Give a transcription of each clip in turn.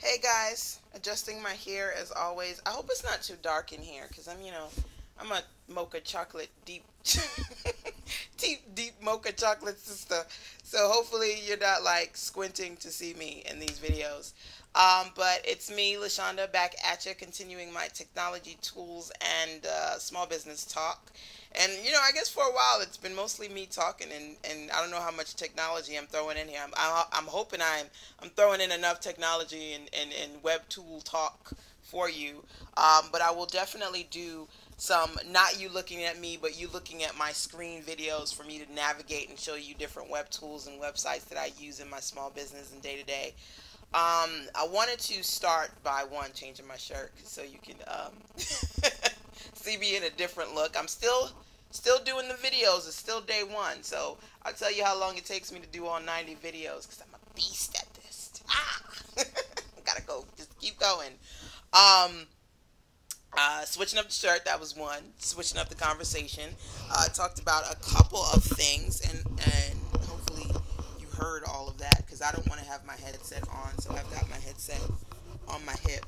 Hey guys, adjusting my hair as always. I hope it's not too dark in here because I'm a mocha chocolate deep, deep mocha chocolate sister. So hopefully you're not like squinting to see me in these videos. But it's me, LaShanda, back at you, continuing my technology tools and small business talk. And I guess for a while it's been mostly me talking, and I don't know how much technology I'm throwing in here. I'm hoping I'm throwing in enough technology and web tool talk for you. But I will definitely do some, not you looking at me, but you looking at my screen videos for me to navigate and show you different web tools and websites that I use in my small business and day to day. I wanted to start by one changing my shirt so you can see me in a different look. I'm still doing the videos. It's still day one, so I'll tell you how long it takes me to do all 90 videos because I'm a beast at this. Gotta go. Just keep going. Um, Switching up the shirt, that was one. Switching up the conversation. Talked about a couple of things, and hopefully you heard all of that because I don't want to have my headset on, so I've got my headset on my hip.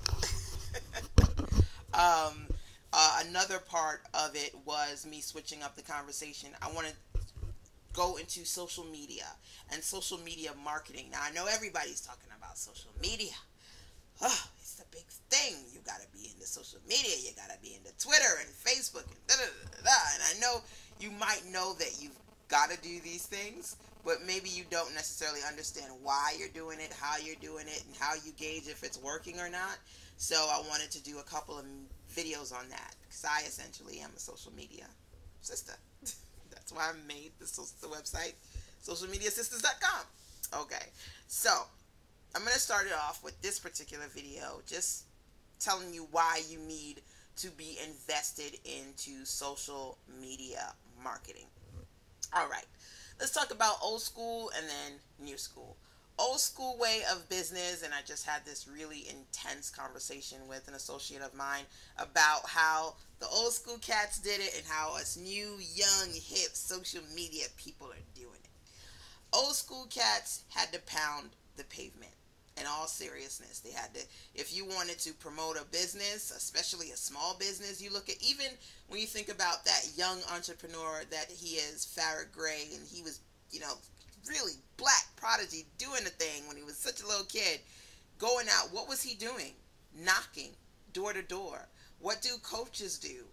Another part of it was me switching up the conversation. I want to go into social media and social media marketing. Now, I know everybody's talking about social media. Oh, it's the big thing. You gotta be into social media. You gotta be into Twitter and Facebook and da da da da. And I know you might know that you've got to do these things, but maybe you don't necessarily understand why you're doing it, how you're doing it, and how you gauge if it's working or not. So I wanted to do a couple of videos on that because I essentially am a social media sister. That's why I made the website socialmediasisters.com. Okay, so I'm going to start it off with this particular video, just telling you why you need to be invested into social media marketing. All right, let's talk about old school and then new school. Old school way of business, and I just had this really intense conversation with an associate of mine about how the old school cats did it and how us new, young, hip social media people are doing it. Old school cats had to pound the pavement. In all seriousness, they had to, if you wanted to promote a business, especially a small business, you look at, even when you think about that young entrepreneur that he is, Farrah Gray, and he was, really black prodigy doing the thing when he was such a little kid, going out. What was he doing? Knocking door to door. What do coaches do?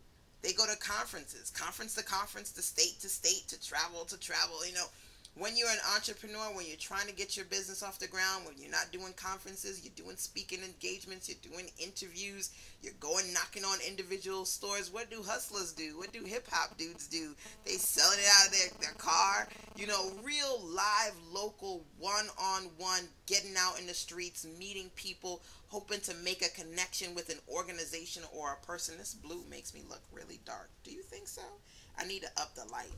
They go to conferences, conference to conference, to state, to travel to travel. When you're an entrepreneur, when you're trying to get your business off the ground, when you're not doing conferences, you're doing speaking engagements, you're doing interviews, you're going knocking on individual stores. What do hustlers do? What do hip hop dudes do? They selling it out of their car. Real live, local, one-on-one, getting out in the streets, meeting people, hoping to make a connection with an organization or a person. This blue makes me look really dark. Do you think so? I need to up the light.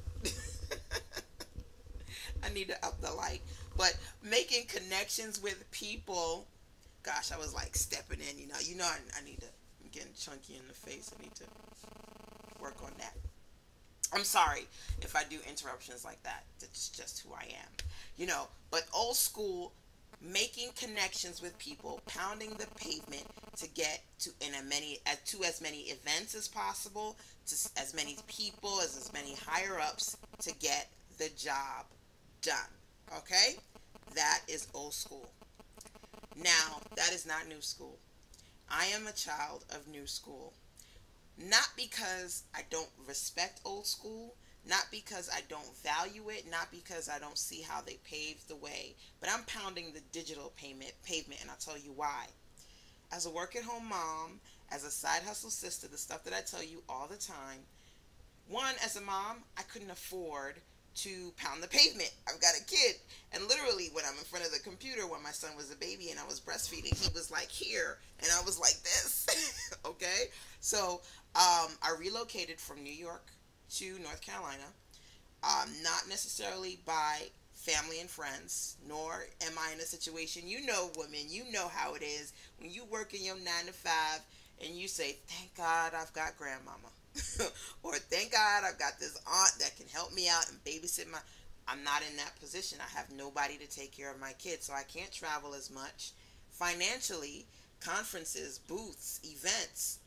I need to up the light. But making connections with people, gosh, I was like stepping in, I need to, I'm getting chunky in the face. I need to work on that. I'm sorry if I do interruptions like that. That's just who I am. But old school, making connections with people, pounding the pavement to get to as many events as possible, to as many people, as many higher ups to get the job done. Okay? That is old school. Now, that is not new school. I am a child of new school. Not because I don't respect old school, not because I don't value it, not because I don't see how they paved the way, but I'm pounding the digital pavement, and I'll tell you why. As a work-at-home mom, as a side hustle sister, the stuff that I tell you all the time, one, as a mom, I couldn't afford to pound the pavement. I've got a kid, and literally when I'm in front of the computer when my son was a baby and I was breastfeeding, he was like here and I was like this. Okay, so I relocated from New York to North Carolina, not necessarily by family and friends, nor am I in a situation, women, you know how it is when you work in your 9 to 5 and you say, thank God I've got grandmama. Or thank God I've got this aunt that can help me out and babysit I'm not in that position. I have nobody to take care of my kids, so I can't travel as much. financially, conferences, booths, events,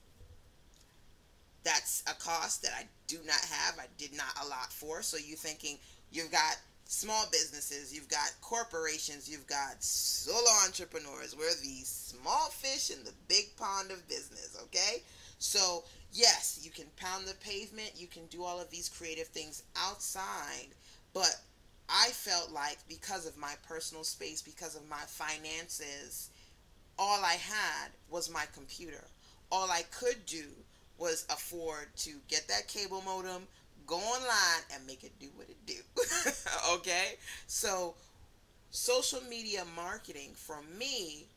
that's a cost that I do not have. I did not allot for. So you're thinking you've got small businesses, you've got corporations, you've got solo entrepreneurs. We're the small fish in the big pond of business, okay? So, yes, you can pound the pavement, you can do all of these creative things outside, but I felt like because of my personal space, because of my finances, all I had was my computer. All I could do was afford to get that cable modem, go online, and make it do what it do. Okay? So, social media marketing for me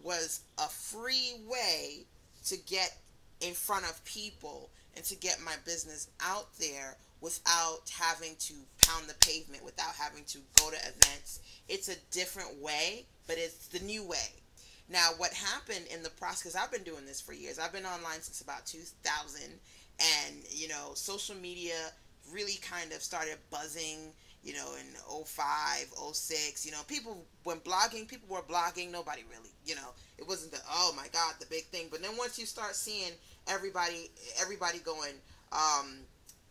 was a free way to get in front of people and to get my business out there without having to pound the pavement, without having to go to events. It's a different way, but it's the new way. Now, what happened in the process, because I've been doing this for years, I've been online since about 2000, and, social media really kind of started buzzing, in 05, 06, people, when blogging, people were blogging, nobody really, it wasn't the, oh my God, the big thing. But then once you start seeing everybody going,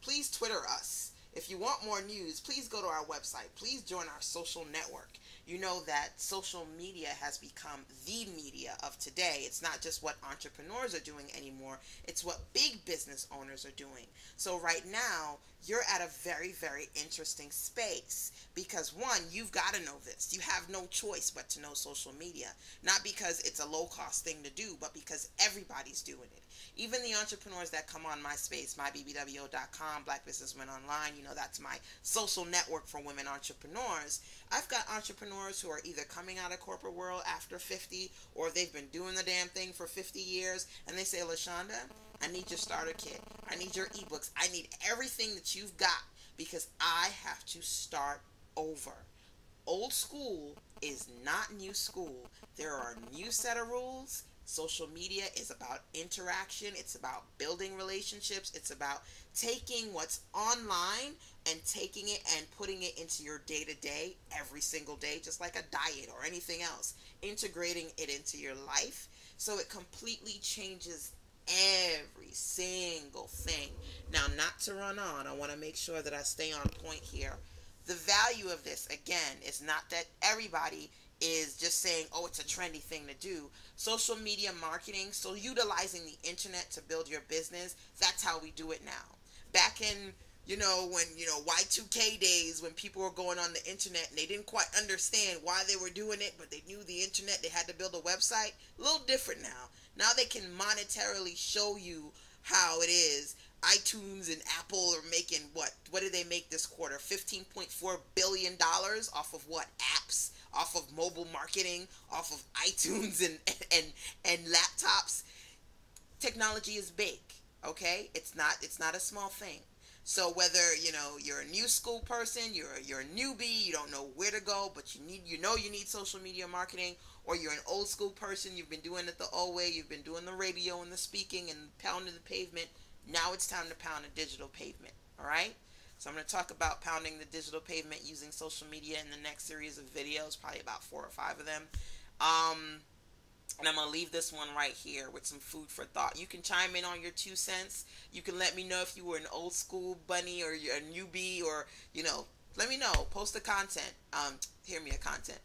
please Twitter us. If you want more news, please go to our website. Please join our social network. You know that social media has become the media of today. It's not just what entrepreneurs are doing anymore. It's what big business owners are doing. So right now, you're at a very, very interesting space because, one, you've got to know this. You have no choice but to know social media. Not because it's a low-cost thing to do, but because everybody's doing it. Even the entrepreneurs that come on my space, mybbwo.com, Black Businessmen Online, that's my social network for women entrepreneurs. I've got entrepreneurs who are either coming out of corporate world after 50, or they've been doing the damn thing for 50 years, and they say, LaShanda, I need your starter kit. I need your ebooks. I need everything that you've got because I have to start over. Old school is not new school. There are a new set of rules. Social media is about interaction. It's about building relationships. It's about taking what's online and taking it and putting it into your day-to-day every single day, just like a diet or anything else, integrating it into your life so it completely changes every single thing. Now, not to run on, I want to make sure that I stay on point here. The value of this, again, is not that everybody is just saying, oh, it's a trendy thing to do. Social media marketing, so utilizing the internet to build your business, that's how we do it now. Back in, when, Y2K days, when people were going on the internet and they didn't quite understand why they were doing it, but they knew the internet, they had to build a website, a little different now. Now they can monetarily show you how it is. iTunes and Apple are making what did they make this quarter? $15.4 billion off of what? Apps, off of mobile marketing, off of iTunes and laptops. Technology is big, okay? It's not a small thing. So whether, you're a new school person, you're a newbie, you don't know where to go, but you need social media marketing, or you're an old school person, you've been doing it the old way, you've been doing the radio and the speaking and pounding the pavement. Now it's time to pound a digital pavement, all right? So I'm going to talk about pounding the digital pavement using social media in the next series of videos, probably about 4 or 5 of them. And I'm going to leave this one right here with some food for thought. You can chime in on your 2 cents. You can let me know if you were an old school bunny or you're a newbie, or, let me know. Post the content. Hear me a content.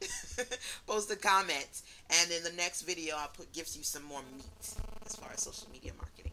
Post a comment. And in the next video, gives you some more meat as far as social media marketing.